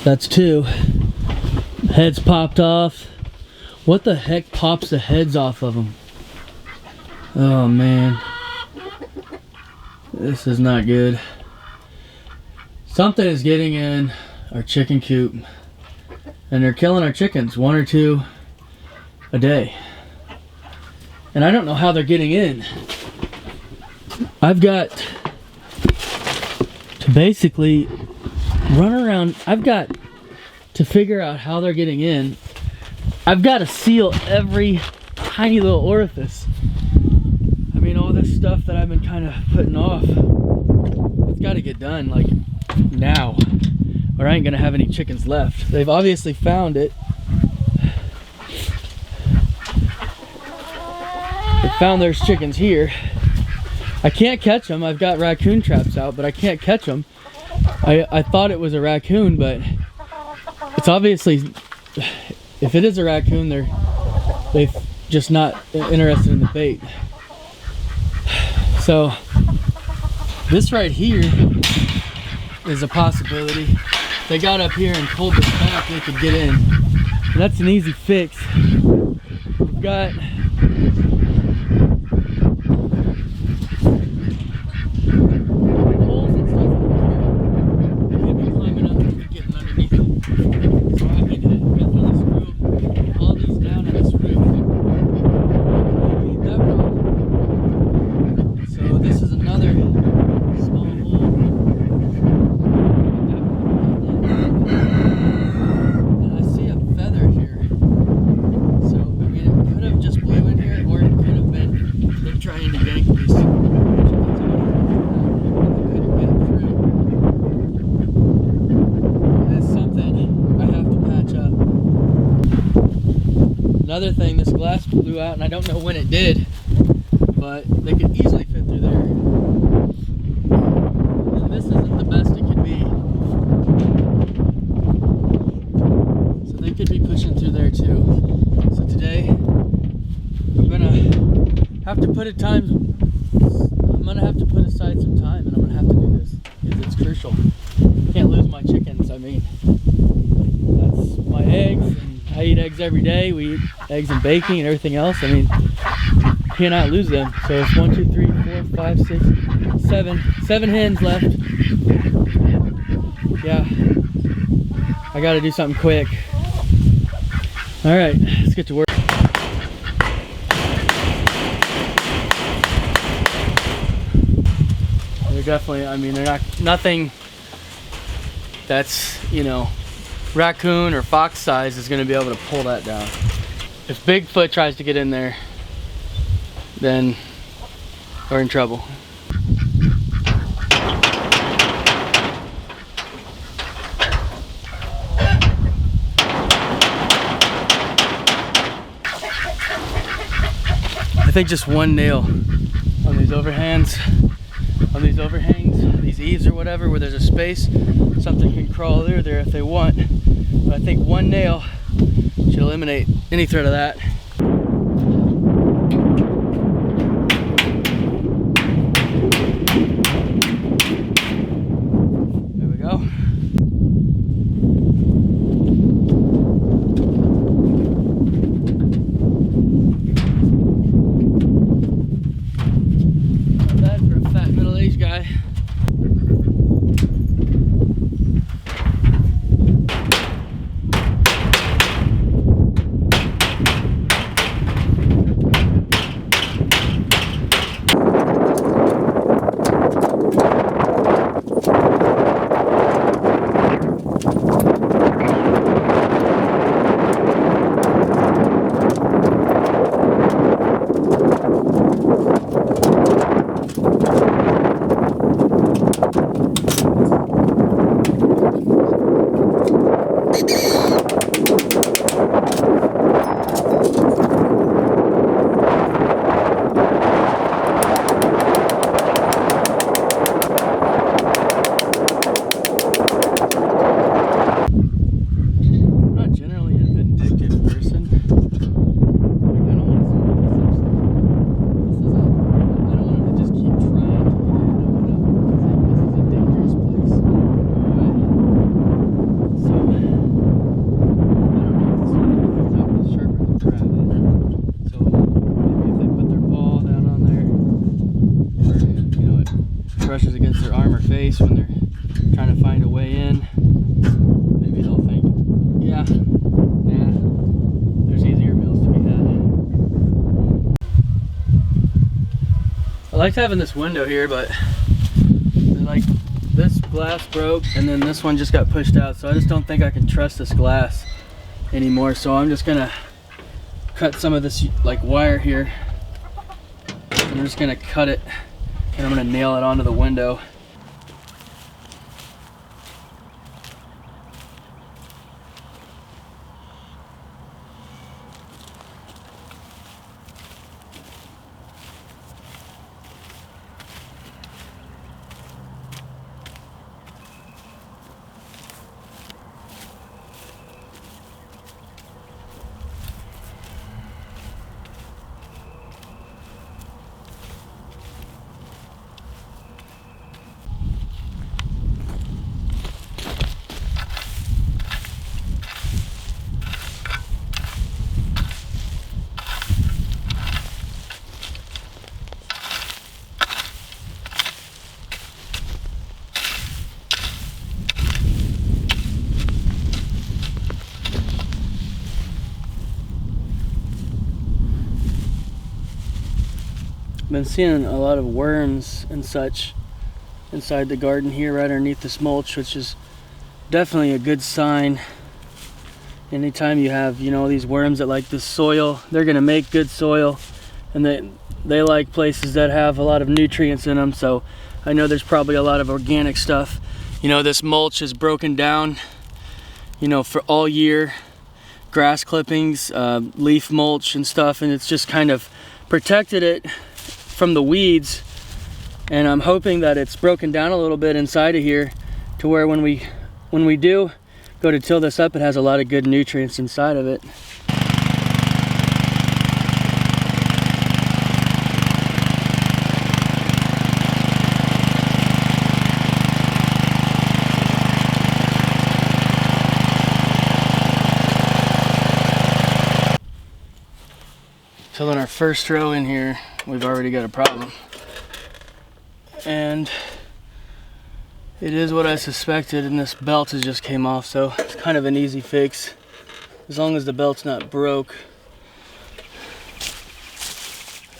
That's 2. Heads popped off. What the heck pops the heads off of them? Oh man. This is not good. Something is getting in our chicken coop. And they're killing our chickens, 1 or 2 a day. And I don't know how they're getting in. I've got to basically run around. I've got to figure out how they're getting in. I've got to seal every tiny little orifice. I mean, all this stuff that I've been kind of putting off, it's got to get done like now, or I ain't gonna have any chickens left. They've obviously found it. They found there's chickens here. I can't catch them. I've got raccoon traps out, but I can't catch them. I thought it was a raccoon, but it's obviously, if it is a raccoon, they've just not interested in the bait. So this right here is a possibility. If they got up here and pulled this back, they could get in. And that's an easy fix. We've got holes and stuff in here. They could be climbing up and getting underneath it. So I could definitely screw all these down in this roof. That one. So this is another small hole. And I see a feather here. So, I mean, it could have just blew in here, or it could have been they're trying to yank these chickens out. They couldn't get through. That's something I have to patch up. Another thing, this glass blew out, and I don't know when it did, but they could easily fit through there. And this isn't the best it could be. So they could be pushing through there too. So today, I'm gonna have to put aside some time, and I'm gonna have to do this because it's crucial. Can't lose my chickens. I mean, that's my eggs, and I eat eggs every day. We eat eggs and bacon and everything else. I mean, cannot lose them. So it's 1, 2, 3, 4, 5, 6, 7 hens left. Yeah, I got to do something quick. All right, let's get to work. They're definitely, I mean, they're not, nothing that's, you know, raccoon or fox size is going to be able to pull that down. If Bigfoot tries to get in there, then we're in trouble. I think just one nail on these overhangs, these eaves or whatever, where there's a space, something can crawl through there if they want. But I think one nail should eliminate any threat of that. There we go. That for a fat middle-aged guy. brushes against their arm or face when they're trying to find a way in. Maybe they'll think, yeah, there's easier meals to be had. I liked having this window here, but like this glass broke and then this one just got pushed out, so I just don't think I can trust this glass anymore. So I'm just gonna cut some of this like wire here. I'm just gonna cut it and I'm gonna nail it onto the window. Been seeing a lot of worms and such inside the garden here right underneath this mulch, which is definitely a good sign. Anytime you have, you know, these worms that like this soil, they're gonna make good soil, and they like places that have a lot of nutrients in them. So I know there's probably a lot of organic stuff. You know, this mulch is broken down, you know, for all year, grass clippings, leaf mulch and stuff, and it's just kind of protected it from the weeds. And I'm hoping that it's broken down a little bit inside of here to where when we do go to till this up, it has a lot of good nutrients inside of it. Tilling our first row in here, we've already got a problem. And it is what I suspected, and this belt has just came off, so it's kind of an easy fix. As long as the belt's not broke.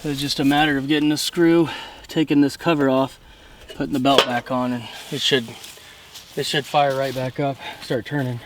It's just a matter of getting a screw, taking this cover off, putting the belt back on, and it should fire right back up, start turning.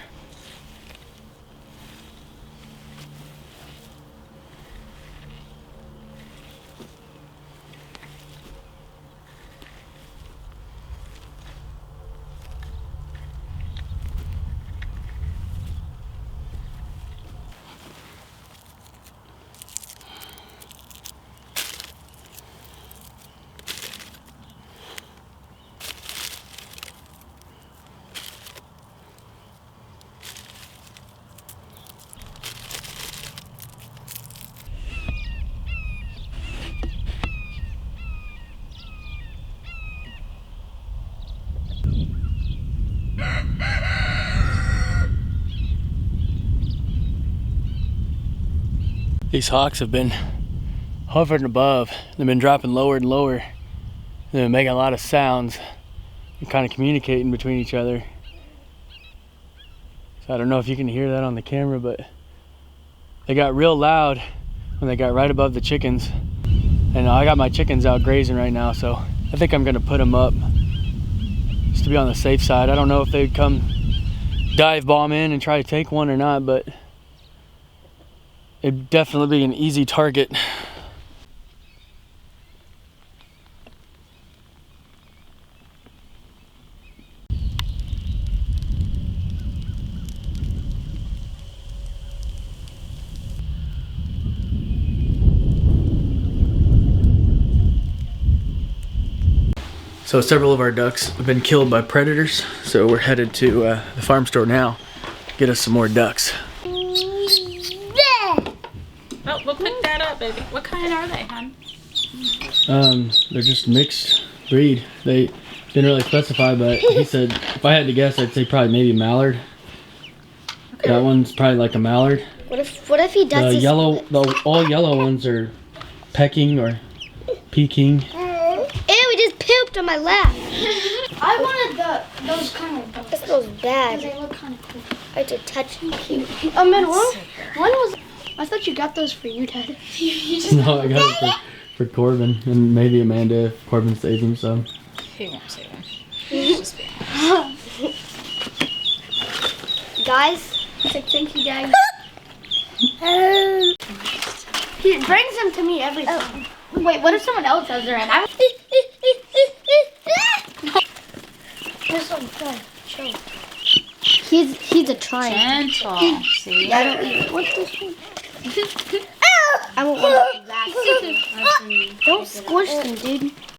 These hawks have been hovering above. They've been dropping lower and lower. They've been making a lot of sounds and kind of communicating between each other. So I don't know if you can hear that on the camera, but they got real loud when they got right above the chickens. And I got my chickens out grazing right now, so I think I'm gonna put them up just to be on the safe side. I don't know if they'd come dive bomb in and try to take one or not, but it'd definitely be an easy target. So several of our ducks have been killed by predators, so we're headed to the farm store now, get us some more ducks. Oh, we'll pick that up, baby. What kind are they, hon? They're just mixed breed. They didn't really specify, but he said, if I had to guess, I'd say probably maybe mallard. Okay. That one's probably like a mallard. What if he does this? All yellow ones are pecking or peking. Ew, we just pooped pooped on my lap. I wanted those kind of dogs. This smells bad. They look kind of cool. I had to touch them. Oh man, one was. I thought you got those for you, Dad. No, I got it for Corbin and maybe Amanda if Corbin saves him. So. He won't save him. He's just being Guys, Thank you, guys. He brings them to me every time. Wait, what if someone else has their hand? This one's good. Chill. he's a triangle. gentle. See? I don't eat it. What's this one? I want one of that. Don't squish them, dude.